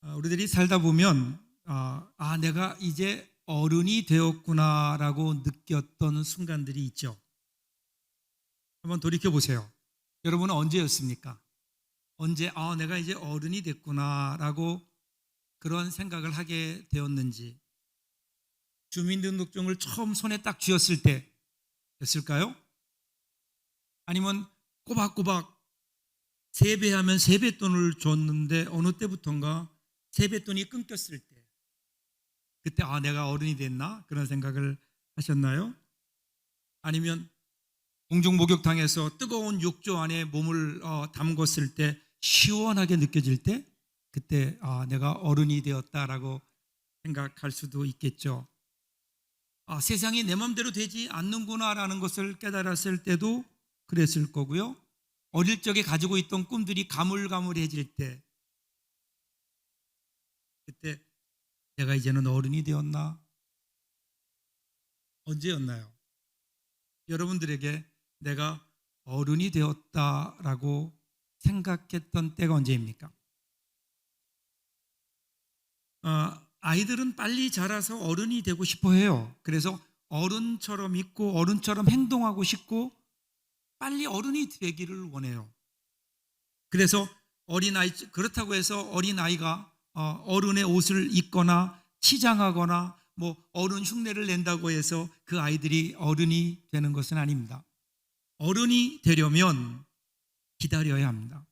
우리들이 살다 보면 내가 이제 어른이 되었구나라고 느꼈던 순간들이 있죠. 한번 돌이켜 보세요. 여러분은 언제였습니까? 언제 내가 이제 어른이 됐구나라고 그런 생각을 하게 되었는지. 주민등록증을 처음 손에 딱 쥐었을 때였을까요? 아니면 꼬박꼬박 세배하면 세뱃돈을 줬는데 어느 때부턴가 세뱃돈이 끊겼을 때, 그때 내가 어른이 됐나? 그런 생각을 하셨나요? 아니면 공중목욕탕에서 뜨거운 욕조 안에 몸을 담궜을 때 시원하게 느껴질 때, 그때 내가 어른이 되었다라고 생각할 수도 있겠죠. 세상이 내 마음대로 되지 않는구나라는 것을 깨달았을 때도 그랬을 거고요. 어릴 적에 가지고 있던 꿈들이 가물가물해질 때, 그때 내가 이제는 어른이 되었나? 언제였나요? 여러분들에게 내가 어른이 되었다라고 생각했던 때가 언제입니까? 아이들은 빨리 자라서 어른이 되고 싶어 해요. 그래서 어른처럼 있고 어른처럼 행동하고 싶고 빨리 어른이 되기를 원해요. 그래서 그렇다고 해서 어린아이가 어른의 옷을 입거나 치장하거나 어른 흉내를 낸다고 해서 그 아이들이 어른이 되는 것은 아닙니다. 어른이 되려면 기다려야 합니다.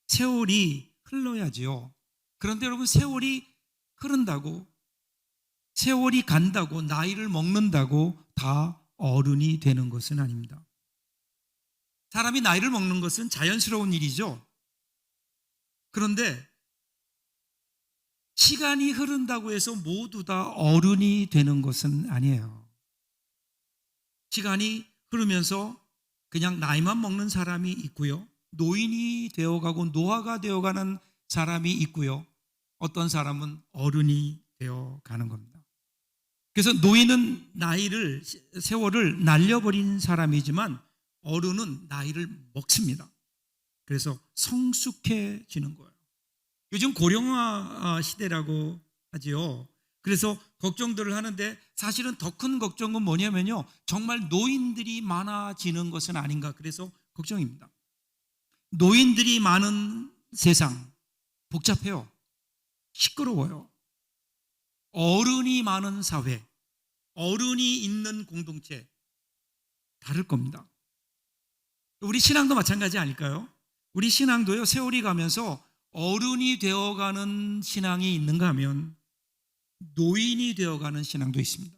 세월이 흘러야지요. 그런데 여러분, 세월이 흐른다고, 세월이 간다고, 나이를 먹는다고 다 어른이 되는 것은 아닙니다. 사람이 나이를 먹는 것은 자연스러운 일이죠. 그런데 시간이 흐른다고 해서 모두 다 어른이 되는 것은 아니에요. 시간이 흐르면서 그냥 나이만 먹는 사람이 있고요. 노인이 되어가고 노화가 되어가는 사람이 있고요. 어떤 사람은 어른이 되어가는 겁니다. 그래서 노인은 세월을 날려버린 사람이지만 어른은 나이를 먹습니다. 그래서 성숙해지는 거예요. 요즘 고령화 시대라고 하지요. 그래서 걱정들을 하는데 사실은 더 큰 걱정은 뭐냐면요, 정말 노인들이 많아지는 것은 아닌가, 그래서 걱정입니다. 노인들이 많은 세상 복잡해요. 시끄러워요. 어른이 많은 사회, 어른이 있는 공동체 다를 겁니다. 우리 신앙도 마찬가지 아닐까요? 우리 신앙도요, 세월이 가면서 어른이 되어가는 신앙이 있는가 하면 노인이 되어가는 신앙도 있습니다.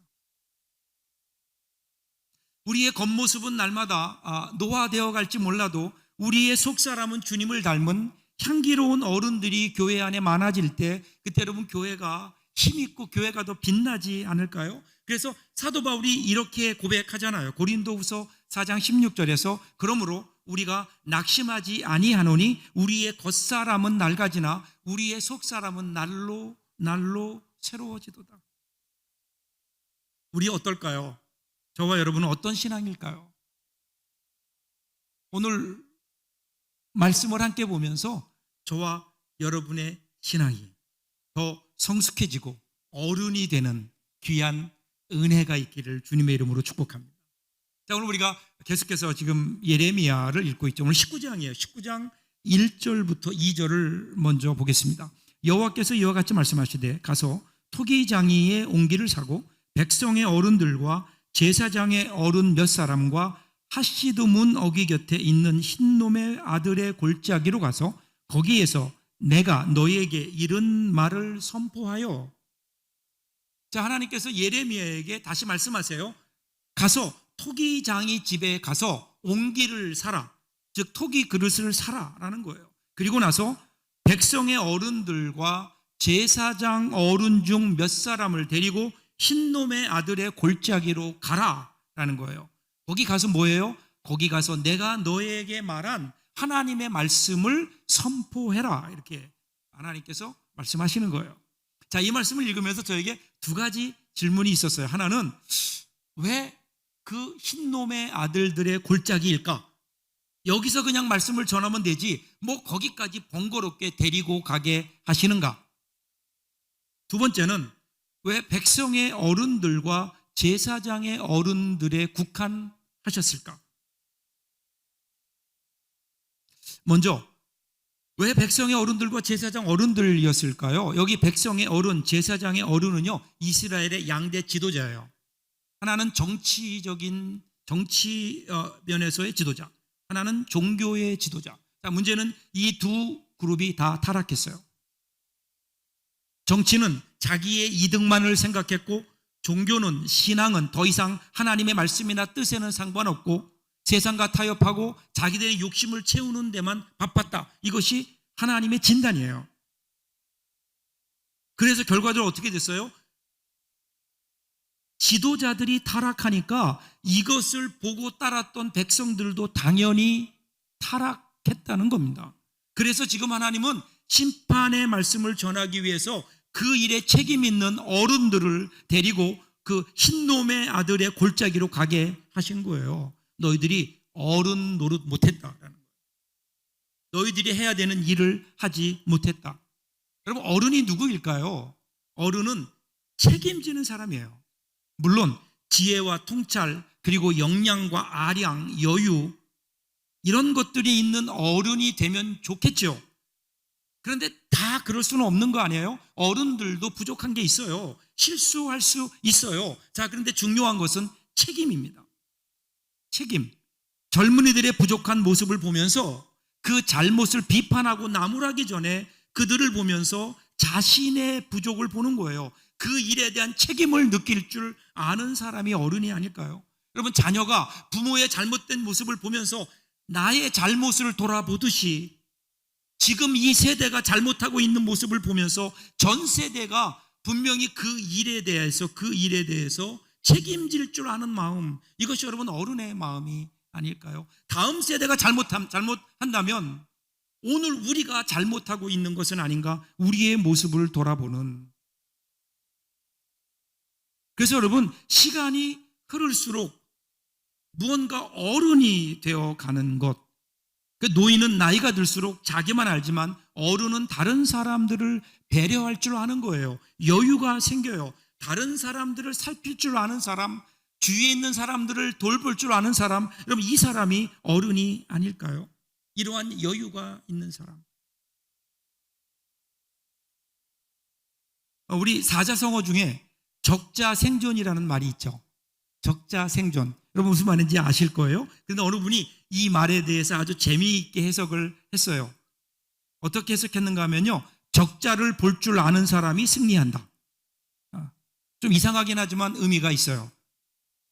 우리의 겉모습은 날마다 노화되어 갈지 몰라도 우리의 속사람은 주님을 닮은 향기로운 어른들이 교회 안에 많아질 때, 그때 여러분 교회가 힘있고 교회가 더 빛나지 않을까요? 그래서 사도 바울이 이렇게 고백하잖아요. 고린도후서 4장 16절에서 그러므로 우리가 낙심하지 아니하노니 우리의 겉사람은 낡아지나 우리의 속사람은 날로 새로워지도다. 우리 어떨까요? 저와 여러분은 어떤 신앙일까요? 오늘 말씀을 함께 보면서 저와 여러분의 신앙이 더 성숙해지고 어른이 되는 귀한 은혜가 있기를 주님의 이름으로 축복합니다. 자, 오늘 우리가 계속해서 지금 예레미야를 읽고 있죠. 오늘 19장이에요. 19장 1절부터 2절을 먼저 보겠습니다. 여호와께서 이와 같이 말씀하시되 가서 토기장이의 옹기를 사고 백성의 어른들과 제사장의 어른 몇 사람과 하시드 문 어귀 곁에 있는 흰놈의 아들의 골짜기로 가서 거기에서 내가 너희에게 이런 말을 선포하여. 자, 하나님께서 예레미야에게 다시 말씀하세요. 가서 토기장이 집에 가서 옹기를 사라, 즉 토기 그릇을 사라라는 거예요. 그리고 나서 백성의 어른들과 제사장 어른 중 몇 사람을 데리고 흰놈의 아들의 골짜기로 가라라는 거예요. 거기 가서 뭐예요? 거기 가서 내가 너에게 말한 하나님의 말씀을 선포해라, 이렇게 하나님께서 말씀하시는 거예요. 자, 이 말씀을 읽으면서 저에게 두 가지 질문이 있었어요. 하나는 왜 그 흰놈의 아들들의 골짜기일까? 여기서 그냥 말씀을 전하면 되지 뭐 거기까지 번거롭게 데리고 가게 하시는가? 두 번째는 왜 백성의 어른들과 제사장의 어른들에 국한하셨을까? 먼저 왜 백성의 어른들과 제사장 어른들이었을까요? 여기 백성의 어른, 제사장의 어른은요, 이스라엘의 양대 지도자예요. 하나는 정치적인 정치 면에서의 지도자, 하나는 종교의 지도자. 자, 문제는 이 두 그룹이 다 타락했어요. 정치는 자기의 이득만을 생각했고, 종교는, 신앙은 더 이상 하나님의 말씀이나 뜻에는 상관없고 세상과 타협하고 자기들의 욕심을 채우는 데만 바빴다. 이것이 하나님의 진단이에요. 그래서 결과적으로 어떻게 됐어요? 지도자들이 타락하니까 이것을 보고 따랐던 백성들도 당연히 타락했다는 겁니다. 그래서 지금 하나님은 심판의 말씀을 전하기 위해서 그 일에 책임 있는 어른들을 데리고 그 흰놈의 아들의 골짜기로 가게 하신 거예요. 너희들이 어른 노릇 못했다라는 거예요. 너희들이 해야 되는 일을 하지 못했다. 여러분, 어른이 누구일까요? 어른은 책임지는 사람이에요. 물론 지혜와 통찰, 그리고 역량과 아량, 여유, 이런 것들이 있는 어른이 되면 좋겠죠. 그런데 다 그럴 수는 없는 거 아니에요? 어른들도 부족한 게 있어요. 실수할 수 있어요. 자, 그런데 중요한 것은 책임입니다. 책임. 젊은이들의 부족한 모습을 보면서 그 잘못을 비판하고 나무라기 전에 그들을 보면서 자신의 부족을 보는 거예요. 그 일에 대한 책임을 느낄 줄 아는 사람이 어른이 아닐까요? 여러분, 자녀가 부모의 잘못된 모습을 보면서 나의 잘못을 돌아보듯이 지금 이 세대가 잘못하고 있는 모습을 보면서 전 세대가 분명히 그 일에 대해서 책임질 줄 아는 마음, 이것이 여러분 어른의 마음이 아닐까요? 다음 세대가 잘못한다면 오늘 우리가 잘못하고 있는 것은 아닌가? 우리의 모습을 돌아보는. 그래서 여러분, 시간이 흐를수록 무언가 어른이 되어 가는 것, 노인은 나이가 들수록 자기만 알지만 어른은 다른 사람들을 배려할 줄 아는 거예요. 여유가 생겨요. 다른 사람들을 살필 줄 아는 사람, 주위에 있는 사람들을 돌볼 줄 아는 사람, 여러분, 이 사람이 어른이 아닐까요? 이러한 여유가 있는 사람. 우리 사자성어 중에 적자생존이라는 말이 있죠. 적자생존. 여러분 무슨 말인지 아실 거예요. 그런데 어느 분이 이 말에 대해서 아주 재미있게 해석을 했어요. 어떻게 해석했는가 하면요, 적자를 볼 줄 아는 사람이 승리한다. 좀 이상하긴 하지만 의미가 있어요.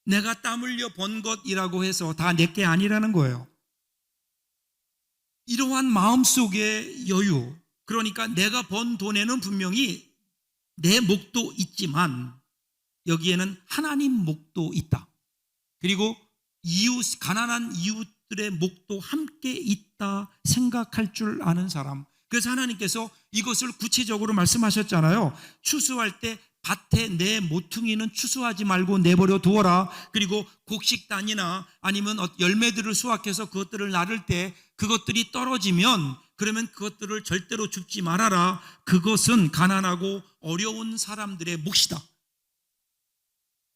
내가 땀 흘려 번 것이라고 해서 다 내게 아니라는 거예요. 이러한 마음속의 여유, 그러니까 내가 번 돈에는 분명히 내 목도 있지만 여기에는 하나님 목도 있다. 그리고 가난한 이웃들의 목도 함께 있다 생각할 줄 아는 사람. 그래서 하나님께서 이것을 구체적으로 말씀하셨잖아요. 추수할 때 밭에 내 모퉁이는 추수하지 말고 내버려 두어라. 그리고 곡식단이나 아니면 열매들을 수확해서 그것들을 나를 때 그것들이 떨어지면 그러면 그것들을 절대로 줍지 말아라. 그것은 가난하고 어려운 사람들의 몫이다.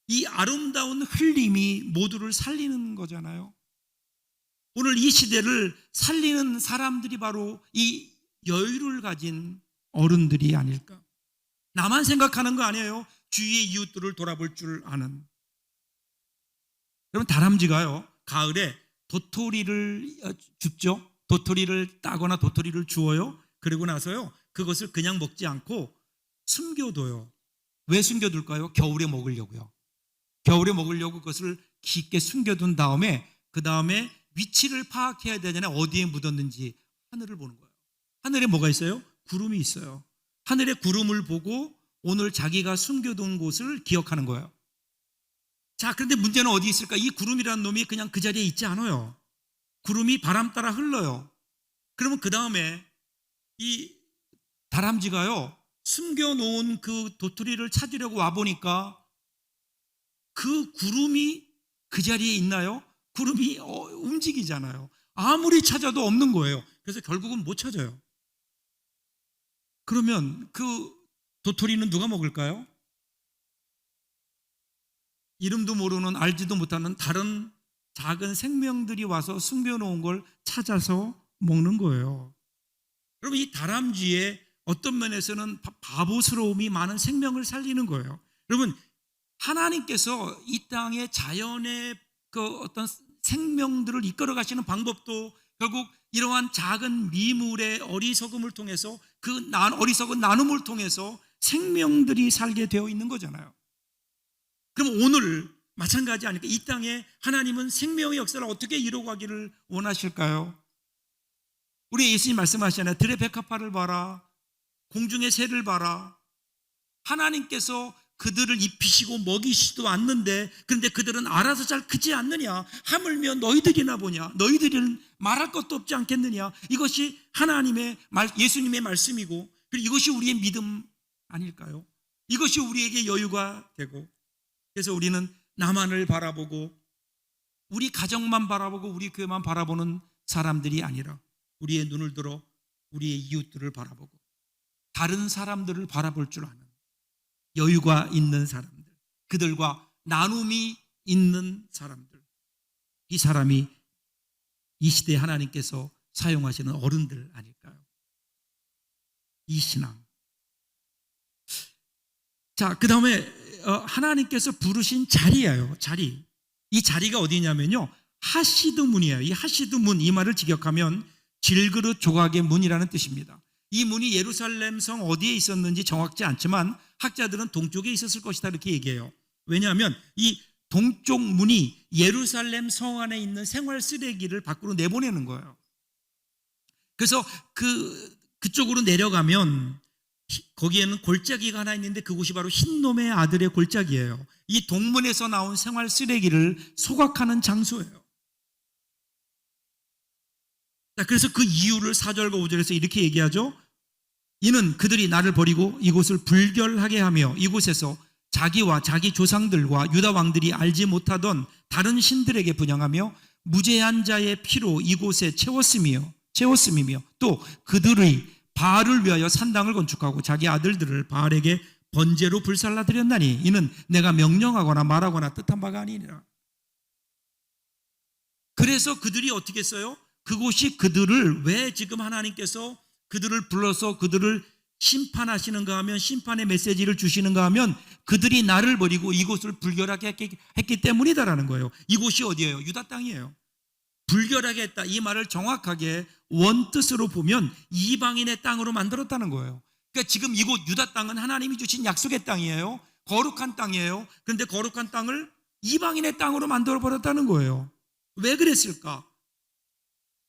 이 아름다운 흘림이 모두를 살리는 거잖아요. 오늘 이 시대를 살리는 사람들이 바로 이 여유를 가진 어른들이 아닐까. 나만 생각하는 거 아니에요. 주위의 이웃들을 돌아볼 줄 아는. 여러분, 다람쥐가요, 가을에 도토리를 줍죠. 도토리를 따거나 도토리를 주어요. 그리고 나서요, 그것을 그냥 먹지 않고 숨겨둬요. 왜 숨겨둘까요? 겨울에 먹으려고요. 겨울에 먹으려고 그것을 깊게 숨겨둔 다음에 그 다음에 위치를 파악해야 되잖아요. 어디에 묻었는지. 하늘을 보는 거예요. 하늘에 뭐가 있어요? 구름이 있어요. 하늘의 구름을 보고 오늘 자기가 숨겨둔 곳을 기억하는 거예요. 자, 그런데 문제는 어디 있을까? 이 구름이라는 놈이 그냥 그 자리에 있지 않아요. 구름이 바람 따라 흘러요. 그러면 그 다음에 이 다람쥐가요, 숨겨놓은 그 도토리를 찾으려고 와보니까 그 구름이 그 자리에 있나요? 구름이 움직이잖아요. 아무리 찾아도 없는 거예요. 그래서 결국은 못 찾아요. 그러면 그 도토리는 누가 먹을까요? 이름도 모르는, 알지도 못하는 다른 작은 생명들이 와서 숨겨놓은 걸 찾아서 먹는 거예요. 여러분, 이 다람쥐의 어떤 면에서는 바보스러움이 많은 생명을 살리는 거예요. 여러분, 하나님께서 이 땅의 자연의 그 어떤 생명들을 이끌어 가시는 방법도 결국 이러한 작은 미물의 어리석음을 통해서, 그 어리석은 나눔을 통해서 생명들이 살게 되어 있는 거잖아요. 그럼 오늘 마찬가지 아닐까? 이 땅에 하나님은 생명의 역사를 어떻게 이루어가기를 원하실까요? 우리 예수님 말씀하시잖아요. 들의 백합화를 봐라, 공중의 새를 봐라. 하나님께서 그들을 입히시고 먹이시지도 않는데, 그런데 그들은 알아서 잘 크지 않느냐? 하물며 너희들이나 보냐? 너희들은 말할 것도 없지 않겠느냐? 이것이 하나님의 예수님의 말씀이고, 그리고 이것이 우리의 믿음 아닐까요? 이것이 우리에게 여유가 되고, 그래서 우리는 나만을 바라보고 우리 가정만 바라보고 우리 교회만 바라보는 사람들이 아니라 우리의 눈을 들어 우리의 이웃들을 바라보고 다른 사람들을 바라볼 줄 아는 여유가 있는 사람들, 그들과 나눔이 있는 사람들, 이 사람이 이 시대에 하나님께서 사용하시는 어른들 아닐까요? 이 신앙. 자, 그 다음에 하나님께서 부르신 자리예요. 자리. 이 자리가 어디냐면요, 하시드 문이에요. 이 하시드 문, 이 말을 직역하면 질그릇 조각의 문이라는 뜻입니다. 이 문이 예루살렘 성 어디에 있었는지 정확지 않지만 학자들은 동쪽에 있었을 것이다 이렇게 얘기해요. 왜냐하면 이 동쪽 문이 예루살렘 성 안에 있는 생활 쓰레기를 밖으로 내보내는 거예요. 그래서 그쪽으로 내려가면 거기에는 골짜기가 하나 있는데 그곳이 바로 흰놈의 아들의 골짜기예요. 이 동문에서 나온 생활 쓰레기를 소각하는 장소예요. 그래서 그 이유를 4절과 5절에서 이렇게 얘기하죠. 이는 그들이 나를 버리고 이곳을 불결하게 하며 이곳에서 자기와 자기 조상들과 유다 왕들이 알지 못하던 다른 신들에게 분향하며 무죄한 자의 피로 이곳에 채웠음이며 또 그들의 바알을 위하여 산당을 건축하고 자기 아들들을 바알에게 번제로 불살라 드렸나니 이는 내가 명령하거나 말하거나 뜻한 바가 아니니라. 그래서 그들이 어떻게 했어요? 그곳이 그들을, 왜 지금 하나님께서 그들을 불러서 그들을 심판하시는가 하면, 심판의 메시지를 주시는가 하면 그들이 나를 버리고 이곳을 불결하게 했기 때문이다라는 거예요. 이곳이 어디예요? 유다 땅이에요. 불결하게 했다, 이 말을 정확하게 원뜻으로 보면 이방인의 땅으로 만들었다는 거예요. 그러니까 지금 이곳 유다 땅은 하나님이 주신 약속의 땅이에요. 거룩한 땅이에요. 그런데 거룩한 땅을 이방인의 땅으로 만들어버렸다는 거예요. 왜 그랬을까?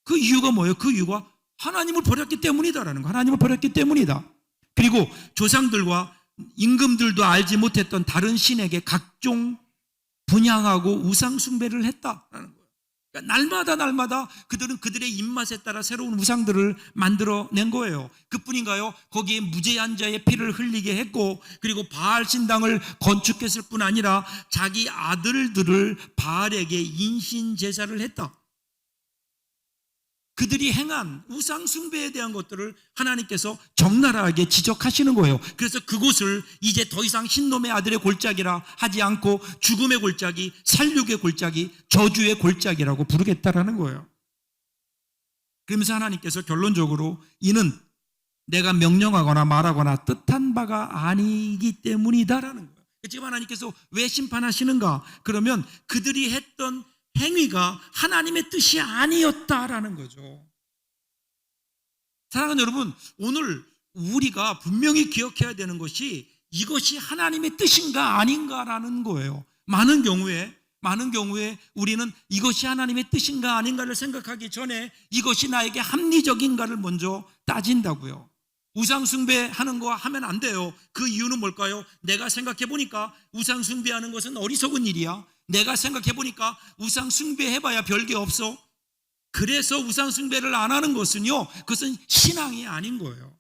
그 이유가 뭐예요? 그 이유가 하나님을 버렸기 때문이다라는 거. 하나님을 버렸기 때문이다. 그리고 조상들과 임금들도 알지 못했던 다른 신에게 각종 분향하고 우상 숭배를 했다라는 거예요. 그러니까 날마다 그들은 그들의 입맛에 따라 새로운 우상들을 만들어낸 거예요. 그뿐인가요? 거기에 무죄한 자의 피를 흘리게 했고, 그리고 바알 신당을 건축했을 뿐 아니라 자기 아들들을 바알에게 인신 제사를 했다. 그들이 행한 우상 숭배에 대한 것들을 하나님께서 적나라하게 지적하시는 거예요. 그래서 그곳을 이제 더 이상 흰놈의 아들의 골짜기라 하지 않고 죽음의 골짜기, 살육의 골짜기, 저주의 골짜기라고 부르겠다라는 거예요. 그러면서 하나님께서 결론적으로 이는 내가 명령하거나 말하거나 뜻한 바가 아니기 때문이다라는 거예요. 지금 하나님께서 왜 심판하시는가? 그러면 그들이 했던 행위가 하나님의 뜻이 아니었다라는 거죠. 사랑하는 여러분, 오늘 우리가 분명히 기억해야 되는 것이 이것이 하나님의 뜻인가 아닌가라는 거예요. 많은 경우에 우리는 이것이 하나님의 뜻인가 아닌가를 생각하기 전에 이것이 나에게 합리적인가를 먼저 따진다고요. 우상 숭배하는 거 하면 안 돼요. 그 이유는 뭘까요? 내가 생각해 보니까 우상 숭배하는 것은 어리석은 일이야. 내가 생각해 보니까 우상 숭배해봐야 별게 없어. 그래서 우상 숭배를 안 하는 것은요, 그것은 신앙이 아닌 거예요.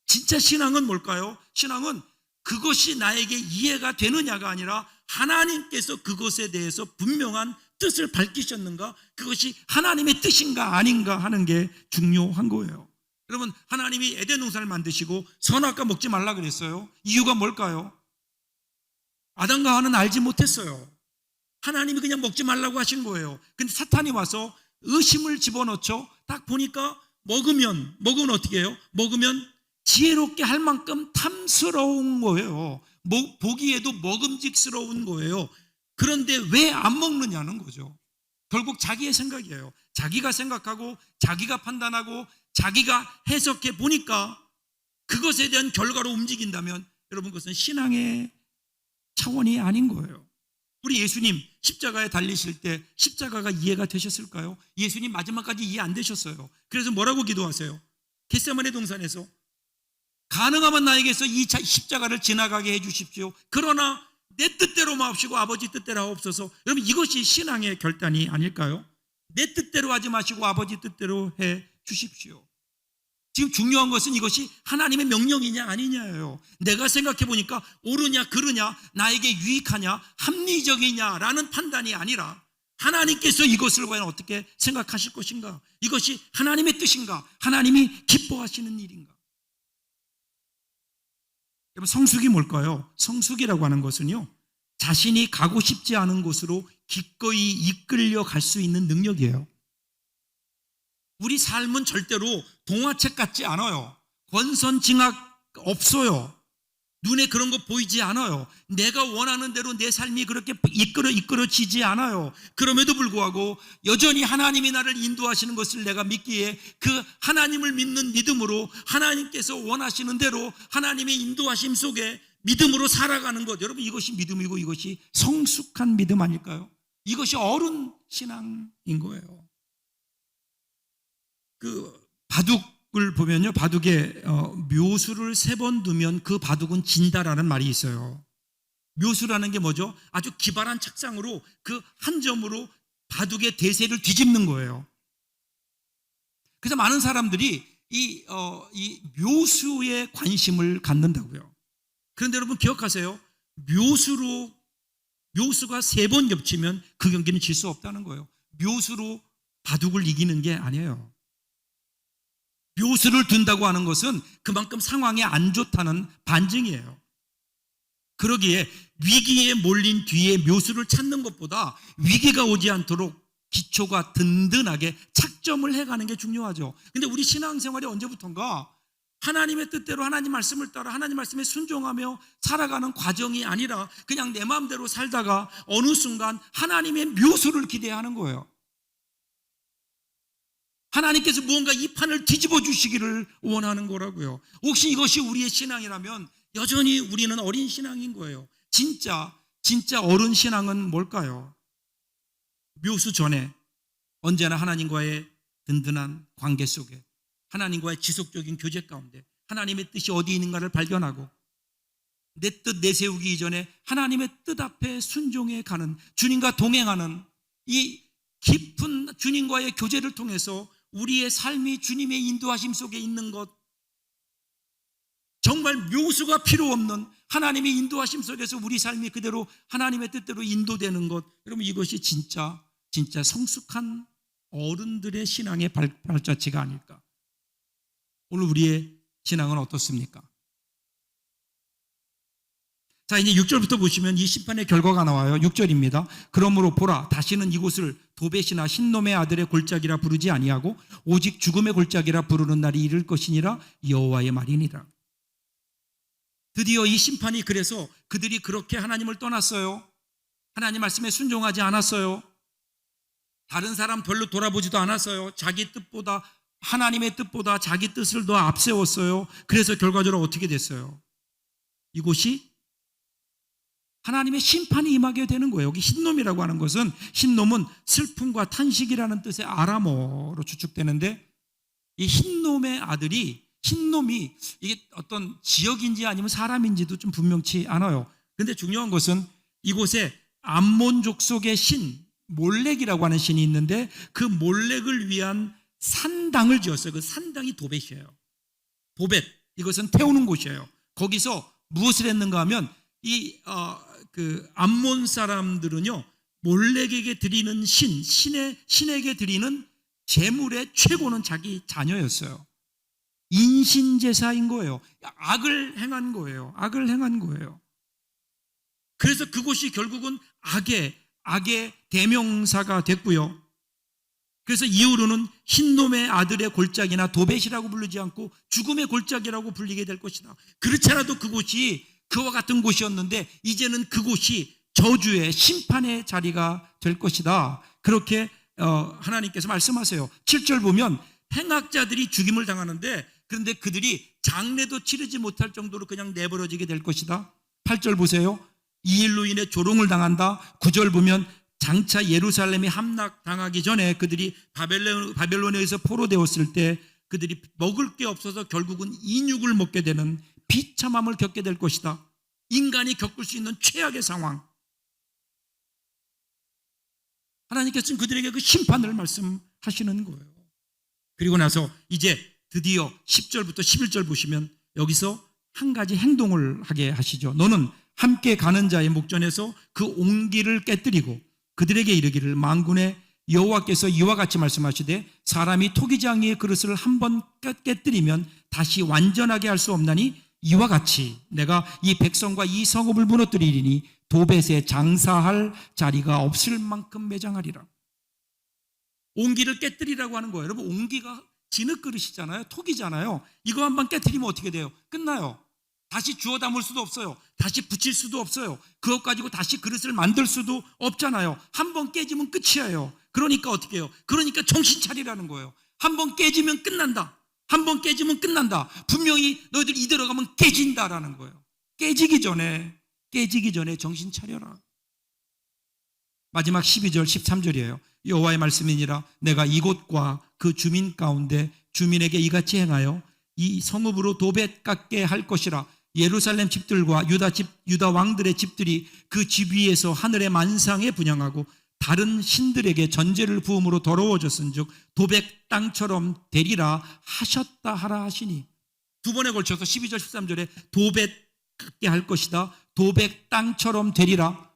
진짜 신앙은 뭘까요? 신앙은 그것이 나에게 이해가 되느냐가 아니라 하나님께서 그것에 대해서 분명한 뜻을 밝히셨는가? 그것이 하나님의 뜻인가 아닌가 하는 게 중요한 거예요. 여러분, 하나님이 에덴 동산을 만드시고 선악과 먹지 말라 그랬어요. 이유가 뭘까요? 아담과 하와는 알지 못했어요. 하나님이 그냥 먹지 말라고 하신 거예요. 근데 사탄이 와서 의심을 집어넣죠. 딱 보니까 먹으면 어떻게 해요? 먹으면 지혜롭게 할 만큼 탐스러운 거예요. 보기에도 먹음직스러운 거예요. 그런데 왜 안 먹느냐는 거죠. 결국 자기의 생각이에요. 자기가 생각하고 자기가 판단하고 자기가 해석해 보니까 그것에 대한 결과로 움직인다면 여러분, 그것은 신앙의 차원이 아닌 거예요. 우리 예수님 십자가에 달리실 때 십자가가 이해가 되셨을까요? 예수님 마지막까지 이해 안 되셨어요. 그래서 뭐라고 기도하세요? 겟세마네 동산에서 가능하면 나에게서 이 십자가를 지나가게 해 주십시오. 그러나 내 뜻대로 마옵시고 아버지 뜻대로 하옵소서. 여러분, 이것이 신앙의 결단이 아닐까요? 내 뜻대로 하지 마시고 아버지 뜻대로 해 주십시오. 지금 중요한 것은 이것이 하나님의 명령이냐 아니냐예요. 내가 생각해 보니까 옳으냐 그르냐, 나에게 유익하냐 합리적이냐라는 판단이 아니라 하나님께서 이것을 과연 어떻게 생각하실 것인가, 이것이 하나님의 뜻인가, 하나님이 기뻐하시는 일인가. 여러분, 성숙이 뭘까요? 성숙이라고 하는 것은요, 자신이 가고 싶지 않은 곳으로 기꺼이 이끌려 갈 수 있는 능력이에요. 우리 삶은 절대로 동화책 같지 않아요. 권선징악 없어요. 눈에 그런 거 보이지 않아요. 내가 원하는 대로 내 삶이 그렇게 이끌어지지 않아요. 그럼에도 불구하고 여전히 하나님이 나를 인도하시는 것을 내가 믿기에 그 하나님을 믿는 믿음으로 하나님께서 원하시는 대로 하나님의 인도하심 속에 믿음으로 살아가는 것, 여러분, 이것이 믿음이고 이것이 성숙한 믿음 아닐까요? 이것이 어른 신앙인 거예요. 그 바둑을 보면요, 바둑에 묘수를 3번 두면 그 바둑은 진다라는 말이 있어요. 묘수라는 게 뭐죠? 아주 기발한 착상으로 그 한 점으로 바둑의 대세를 뒤집는 거예요. 그래서 많은 사람들이 이 묘수에 관심을 갖는다고요. 그런데 여러분 기억하세요. 묘수가 3번 겹치면 그 경기는 질 수 없다는 거예요. 묘수로 바둑을 이기는 게 아니에요. 묘수를 둔다고 하는 것은 그만큼 상황이 안 좋다는 반증이에요. 그러기에 위기에 몰린 뒤에 묘수를 찾는 것보다 위기가 오지 않도록 기초가 든든하게 착점을 해가는 게 중요하죠. 근데 우리 신앙생활이 언제부턴가 하나님의 뜻대로 하나님 말씀을 따라 하나님 말씀에 순종하며 살아가는 과정이 아니라 그냥 내 마음대로 살다가 어느 순간 하나님의 묘수를 기대하는 거예요. 하나님께서 무언가 이 판을 뒤집어 주시기를 원하는 거라고요. 혹시 이것이 우리의 신앙이라면 여전히 우리는 어린 신앙인 거예요. 진짜 어른 신앙은 뭘까요? 묘수 전에 언제나 하나님과의 든든한 관계 속에, 하나님과의 지속적인 교제 가운데 하나님의 뜻이 어디 있는가를 발견하고 내 뜻 내세우기 이전에 하나님의 뜻 앞에 순종해 가는, 주님과 동행하는 이 깊은 주님과의 교제를 통해서 우리의 삶이 주님의 인도하심 속에 있는 것, 정말 묘수가 필요 없는 하나님의 인도하심 속에서 우리 삶이 그대로 하나님의 뜻대로 인도되는 것, 여러분, 이것이 진짜 성숙한 어른들의 신앙의 발자취가 아닐까. 오늘 우리의 신앙은 어떻습니까? 자, 이제 6절부터 보시면 이 심판의 결과가 나와요. 6절입니다. 그러므로 보라, 다시는 이곳을 도벳이나 흰놈의 아들의 골짜기라 부르지 아니하고 오직 죽음의 골짜기라 부르는 날이 이를 것이니라 여호와의 말이니라. 드디어 이 심판이, 그래서 그들이 그렇게 하나님을 떠났어요. 하나님 말씀에 순종하지 않았어요. 다른 사람 별로 돌아보지도 않았어요. 자기 뜻보다, 하나님의 뜻보다 자기 뜻을 더 앞세웠어요. 그래서 결과적으로 어떻게 됐어요? 이곳이 하나님의 심판이 임하게 되는 거예요. 여기 흰놈이라고 하는 것은, 흰놈은 슬픔과 탄식이라는 뜻의 아람어로 추측되는데, 이 흰놈의 아들이, 흰놈이 이게 어떤 지역인지 아니면 사람인지도 좀 분명치 않아요. 그런데 중요한 것은 이곳에 암몬 족속의 신 몰렉이라고 하는 신이 있는데, 그 몰렉을 위한 산당을 지었어요. 그 산당이 도벳이에요. 도벳, 이것은 태우는 곳이에요. 거기서 무엇을 했는가 하면 그 암몬 사람들은요, 몰렉에게 드리는 신에게 드리는 제물의 최고는 자기 자녀였어요. 인신제사인 거예요. 악을 행한 거예요. 악을 행한 거예요. 그래서 그곳이 결국은 악의 대명사가 됐고요. 그래서 이후로는 흰놈의 아들의 골짜기나 도벳이라고 부르지 않고 죽음의 골짜기라고 불리게 될 것이다. 그렇지 않아도 그곳이 그와 같은 곳이었는데 이제는 그곳이 저주의 심판의 자리가 될 것이다. 그렇게 하나님께서 말씀하세요. 7절 보면 행악자들이 죽임을 당하는데 그런데 그들이 장례도 치르지 못할 정도로 그냥 내버려지게 될 것이다. 8절 보세요. 이 일로 인해 조롱을 당한다. 9절 보면 장차 예루살렘이 함락당하기 전에 그들이 바벨론에서 포로되었을 때 그들이 먹을 게 없어서 결국은 인육을 먹게 되는 비참함을 겪게 될 것이다. 인간이 겪을 수 있는 최악의 상황. 하나님께서는 그들에게 그 심판을 말씀하시는 거예요. 그리고 나서 이제 드디어 10절부터 11절 보시면 여기서 한 가지 행동을 하게 하시죠. 너는 함께 가는 자의 목전에서 그 옹기를 깨뜨리고 그들에게 이르기를 만군의 여호와께서 이와 같이 말씀하시되 사람이 토기장이의 그릇을 한번 깨뜨리면 다시 완전하게 할 수 없나니 이와 같이 내가 이 백성과 이 성읍을 무너뜨리리니 도벳에 장사할 자리가 없을 만큼 매장하리라. 옹기를 깨뜨리라고 하는 거예요. 여러분, 옹기가 진흙 그릇이잖아요. 톡이잖아요. 이거 한번 깨뜨리면 어떻게 돼요? 끝나요. 다시 주워 담을 수도 없어요. 다시 붙일 수도 없어요. 그것 가지고 다시 그릇을 만들 수도 없잖아요. 한번 깨지면 끝이에요. 그러니까 어떻게 해요? 그러니까 정신 차리라는 거예요. 한번 깨지면 끝난다. 한번 깨지면 끝난다. 분명히 너희들 이대로 가면 깨진다라는 거예요. 깨지기 전에 정신 차려라. 마지막 12절 13절이에요. 여호와의 말씀이니라 내가 이곳과 그 주민 가운데 주민에게 이같이 행하여 이 성읍으로 도벳 같게 할 것이라. 예루살렘 집들과 유다 왕들의 집들이 그 집 위에서 하늘의 만상에 분향하고 다른 신들에게 전제를 부음으로 더러워졌은즉 도벳 땅처럼 되리라 하셨다 하라 하시니. 두 번에 걸쳐서 12절 13절에 도벳 같게 할 것이다. 도벳 땅처럼 되리라.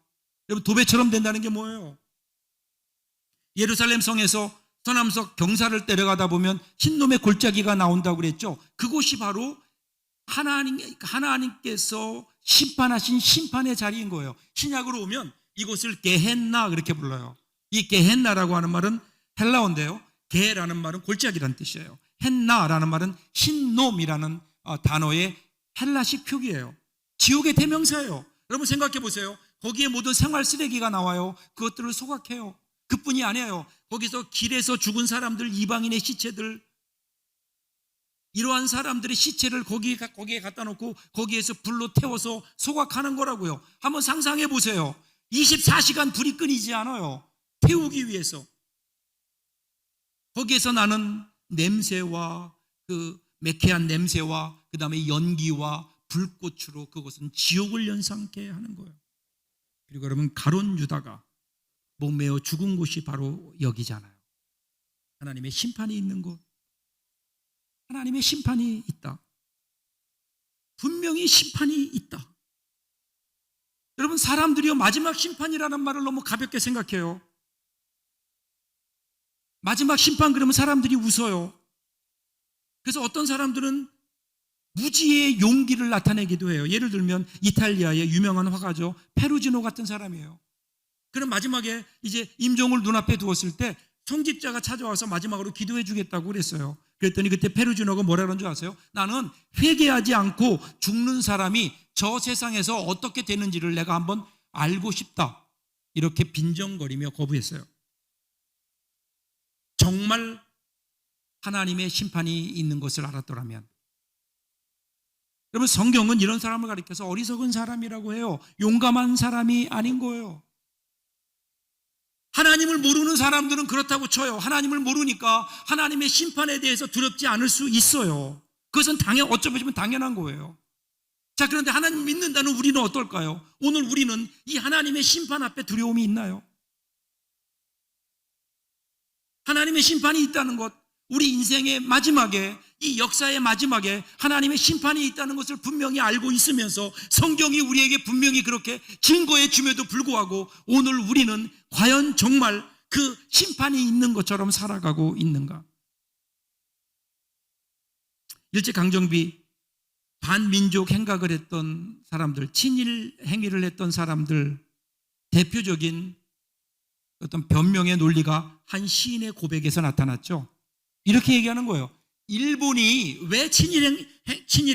여러분, 도벳처럼 된다는 게 뭐예요? 예루살렘 성에서 서남석 경사를 때려가다 보면 흰놈의 골짜기가 나온다고 그랬죠. 그곳이 바로 하나님께서 심판하신 심판의 자리인 거예요. 신약으로 오면 이곳을 게헨나 그렇게 불러요. 이 게헨나라고 하는 말은 헬라어인데요. 게라는 말은 골짜기라는 뜻이에요. 헨나라는 말은 흰놈이라는 단어의 헬라식 표기예요. 지옥의 대명사예요. 여러분 생각해 보세요. 거기에 모든 생활 쓰레기가 나와요. 그것들을 소각해요. 그뿐이 아니에요. 거기서 길에서 죽은 사람들, 이방인의 시체들, 이러한 사람들의 시체를 거기에 갖다 놓고 거기에서 불로 태워서 소각하는 거라고요. 한번 상상해 보세요. 24시간 불이 끊이지 않아요. 태우기 위해서. 거기에서 나는 냄새와 그 매캐한 냄새와 그 다음에 연기와 불꽃으로 그것은 지옥을 연상케 하는 거예요. 그리고 여러분, 가룟 유다가 목매어 죽은 곳이 바로 여기잖아요. 하나님의 심판이 있는 곳. 하나님의 심판이 있다. 분명히 심판이 있다. 여러분, 사람들이요 마지막 심판이라는 말을 너무 가볍게 생각해요. 마지막 심판 그러면 사람들이 웃어요. 그래서 어떤 사람들은 무지의 용기를 나타내기도 해요. 예를 들면 이탈리아의 유명한 화가죠. 페루지노 같은 사람이에요. 그럼 마지막에 이제 임종을 눈앞에 두었을 때 성직자가 찾아와서 마지막으로 기도해 주겠다고 그랬어요. 그랬더니 그때 페루지노가 뭐라 그런 줄 아세요? 나는 회개하지 않고 죽는 사람이 저 세상에서 어떻게 되는지를 내가 한번 알고 싶다. 이렇게 빈정거리며 거부했어요. 정말 하나님의 심판이 있는 것을 알았더라면. 여러분, 성경은 이런 사람을 가리켜서 어리석은 사람이라고 해요. 용감한 사람이 아닌 거예요. 하나님을 모르는 사람들은 그렇다고 쳐요. 하나님을 모르니까 하나님의 심판에 대해서 두렵지 않을 수 있어요. 그것은 어쩌면 당연한 거예요. 자, 그런데 하나님 믿는다는 우리는 어떨까요? 오늘 우리는 이 하나님의 심판 앞에 두려움이 있나요? 하나님의 심판이 있다는 것, 우리 인생의 마지막에 이 역사의 마지막에 하나님의 심판이 있다는 것을 분명히 알고 있으면서 성경이 우리에게 분명히 그렇게 증거해 줌에도 불구하고 오늘 우리는 과연 정말 그 심판이 있는 것처럼 살아가고 있는가? 일제강점기 반민족 행각을 했던 사람들, 친일 행위를 했던 사람들 대표적인 어떤 변명의 논리가 한 시인의 고백에서 나타났죠. 이렇게 얘기하는 거예요. 일본이 왜 친일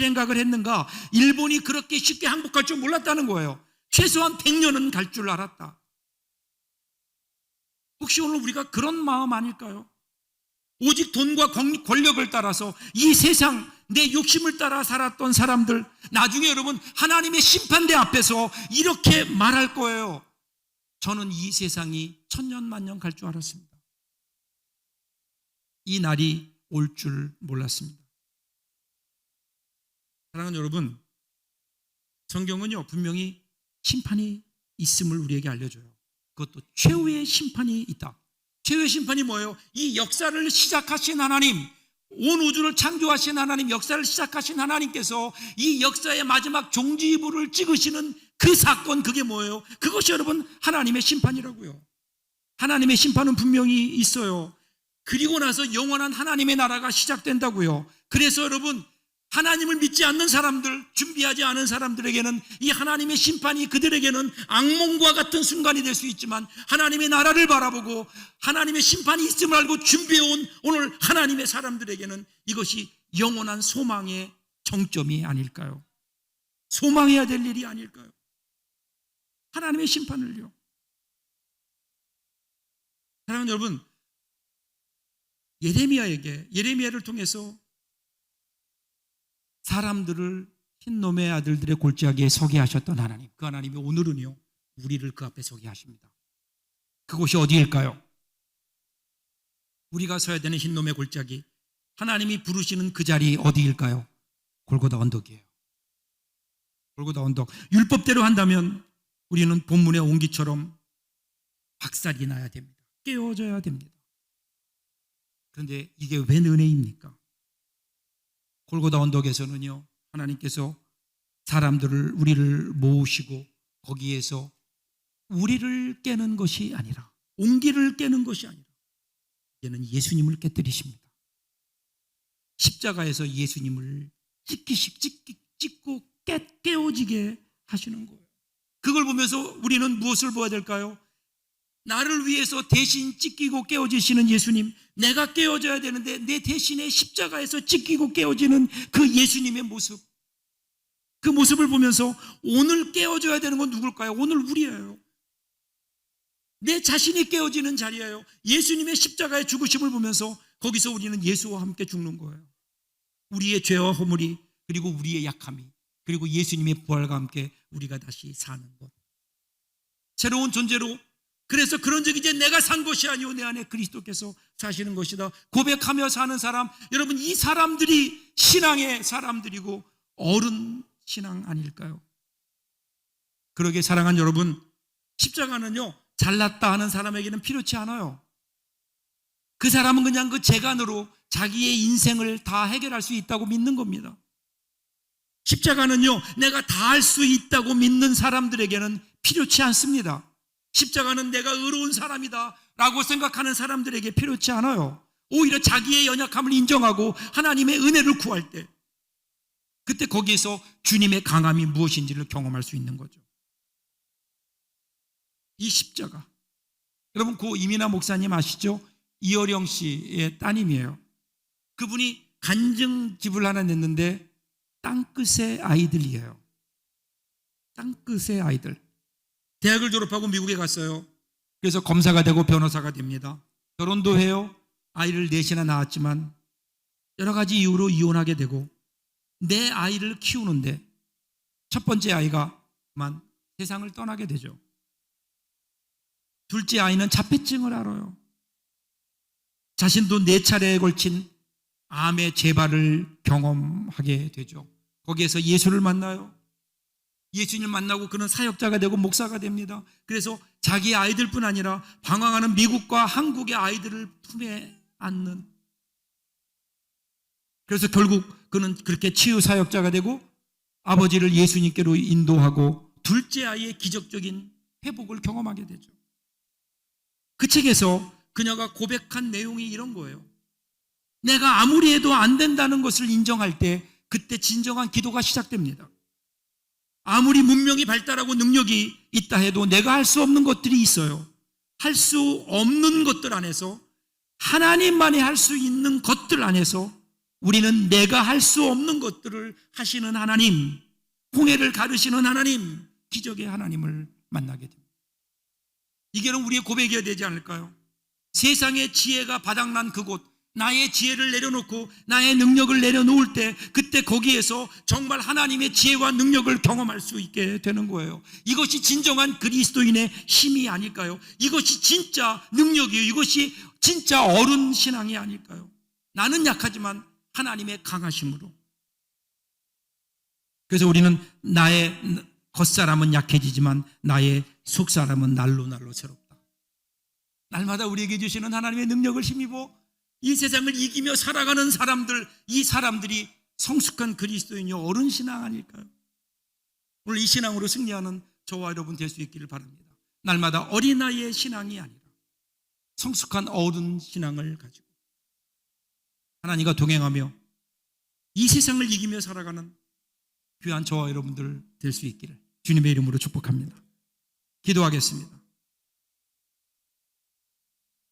행각을 했는가? 일본이 그렇게 쉽게 항복할 줄 몰랐다는 거예요. 최소한 100년은 갈 줄 알았다. 혹시 오늘 우리가 그런 마음 아닐까요? 오직 돈과 권력을 따라서 이 세상 내 욕심을 따라 살았던 사람들, 나중에 여러분 하나님의 심판대 앞에서 이렇게 말할 거예요. 저는 이 세상이 천년만년 갈 줄 알았습니다. 이 날이 올 줄 몰랐습니다. 사랑하는 여러분, 성경은요 분명히 심판이 있음을 우리에게 알려줘요. 그것도 최후의 심판이 있다. 최후의 심판이 뭐예요? 이 역사를 시작하신 하나님, 온 우주를 창조하신 하나님, 역사를 시작하신 하나님께서 이 역사의 마지막 종지부를 찍으시는 그 사건, 그게 뭐예요? 그것이 여러분 하나님의 심판이라고요. 하나님의 심판은 분명히 있어요. 그리고 나서 영원한 하나님의 나라가 시작된다고요. 그래서 여러분 하나님을 믿지 않는 사람들, 준비하지 않은 사람들에게는 이 하나님의 심판이 그들에게는 악몽과 같은 순간이 될 수 있지만 하나님의 나라를 바라보고 하나님의 심판이 있음을 알고 준비해온 오늘 하나님의 사람들에게는 이것이 영원한 소망의 정점이 아닐까요? 소망해야 될 일이 아닐까요? 하나님의 심판을요. 사랑하는 여러분, 예레미야를 통해서 사람들을 흰놈의 아들들의 골짜기에 서게 하셨던 하나님, 그 하나님이 오늘은요 우리를 그 앞에 서게 하십니다. 그곳이 어디일까요? 우리가 서야 되는 흰놈의 골짜기, 하나님이 부르시는 그 자리 어디일까요? 골고다 언덕이에요. 골고다 언덕. 율법대로 한다면 우리는 본문의 옹기처럼 박살이 나야 됩니다. 깨어져야 됩니다. 그런데 이게 웬 은혜입니까? 골고다 언덕에서는요 하나님께서 사람들을, 우리를 모으시고 거기에서 우리를 깨는 것이 아니라, 옹기를 깨는 것이 아니라 이제는 예수님을 깨뜨리십니다. 십자가에서 예수님을 찍고 깨어지게 하시는 거예요. 그걸 보면서 우리는 무엇을 보아야 될까요? 나를 위해서 대신 찢기고 깨어지시는 예수님, 내가 깨어져야 되는데 내 대신에 십자가에서 찢기고 깨어지는 그 예수님의 모습, 그 모습을 보면서 오늘 깨어져야 되는 건 누굴까요? 오늘 우리예요. 내 자신이 깨어지는 자리예요. 예수님의 십자가의 죽으심을 보면서 거기서 우리는 예수와 함께 죽는 거예요. 우리의 죄와 허물이, 그리고 우리의 약함이, 그리고 예수님의 부활과 함께 우리가 다시 사는 것, 새로운 존재로. 그래서 그런즉 이제 내가 산 것이 아니오 내 안에 그리스도께서 사시는 것이다 고백하며 사는 사람, 여러분 이 사람들이 신앙의 사람들이고 어른 신앙 아닐까요? 그러게 사랑하는 여러분, 십자가는요 잘났다 하는 사람에게는 필요치 않아요. 그 사람은 그냥 그 재간으로 자기의 인생을 다 해결할 수 있다고 믿는 겁니다. 십자가는요 내가 다 할 수 있다고 믿는 사람들에게는 필요치 않습니다. 십자가는 내가 의로운 사람이다 라고 생각하는 사람들에게 필요치 않아요. 오히려 자기의 연약함을 인정하고 하나님의 은혜를 구할 때, 그때 거기에서 주님의 강함이 무엇인지를 경험할 수 있는 거죠. 이 십자가, 여러분 고 이민아 목사님 아시죠? 이어령 씨의 따님이에요. 그분이 간증집을 하나 냈는데 땅끝의 아이들이에요. 땅끝의 아이들. 대학을 졸업하고 미국에 갔어요. 그래서 검사가 되고 변호사가 됩니다. 결혼도 해요. 아이를 넷이나 낳았지만 여러 가지 이유로 이혼하게 되고, 내 아이를 키우는데 첫 번째 아이가만 세상을 떠나게 되죠. 둘째 아이는 자폐증을 앓아요. 자신도 4차례에 걸친 암의 재발을 경험하게 되죠. 거기에서 예수를 만나요. 예수님을 만나고 그는 사역자가 되고 목사가 됩니다. 그래서 자기 아이들뿐 아니라 방황하는 미국과 한국의 아이들을 품에 안는, 그래서 결국 그는 그렇게 치유 사역자가 되고 아버지를 예수님께로 인도하고 둘째 아이의 기적적인 회복을 경험하게 되죠. 그 책에서 그녀가 고백한 내용이 이런 거예요. 내가 아무리 해도 안 된다는 것을 인정할 때 그때 진정한 기도가 시작됩니다. 아무리 문명이 발달하고 능력이 있다 해도 내가 할 수 없는 것들이 있어요. 할 수 없는 것들 안에서 하나님만이 할 수 있는 것들 안에서 우리는 내가 할 수 없는 것들을 하시는 하나님, 홍해를 가르시는 하나님, 기적의 하나님을 만나게 됩니다. 이게 우리의 고백이어야 되지 않을까요? 세상의 지혜가 바닥난 그곳, 나의 지혜를 내려놓고 나의 능력을 내려놓을 때 그때 거기에서 정말 하나님의 지혜와 능력을 경험할 수 있게 되는 거예요. 이것이 진정한 그리스도인의 힘이 아닐까요? 이것이 진짜 능력이에요. 이것이 진짜 어른 신앙이 아닐까요? 나는 약하지만 하나님의 강하심으로. 그래서 우리는 나의 겉사람은 약해지지만 나의 속사람은 날로 날로 새롭다. 날마다 우리에게 주시는 하나님의 능력을 힘입어 이 세상을 이기며 살아가는 사람들, 이 사람들이 성숙한 그리스도인이 어른 신앙 아닐까요? 오늘 이 신앙으로 승리하는 저와 여러분 될 수 있기를 바랍니다. 날마다 어린아이의 신앙이 아니라 성숙한 어른 신앙을 가지고 하나님과 동행하며 이 세상을 이기며 살아가는 귀한 저와 여러분들 될 수 있기를 주님의 이름으로 축복합니다. 기도하겠습니다.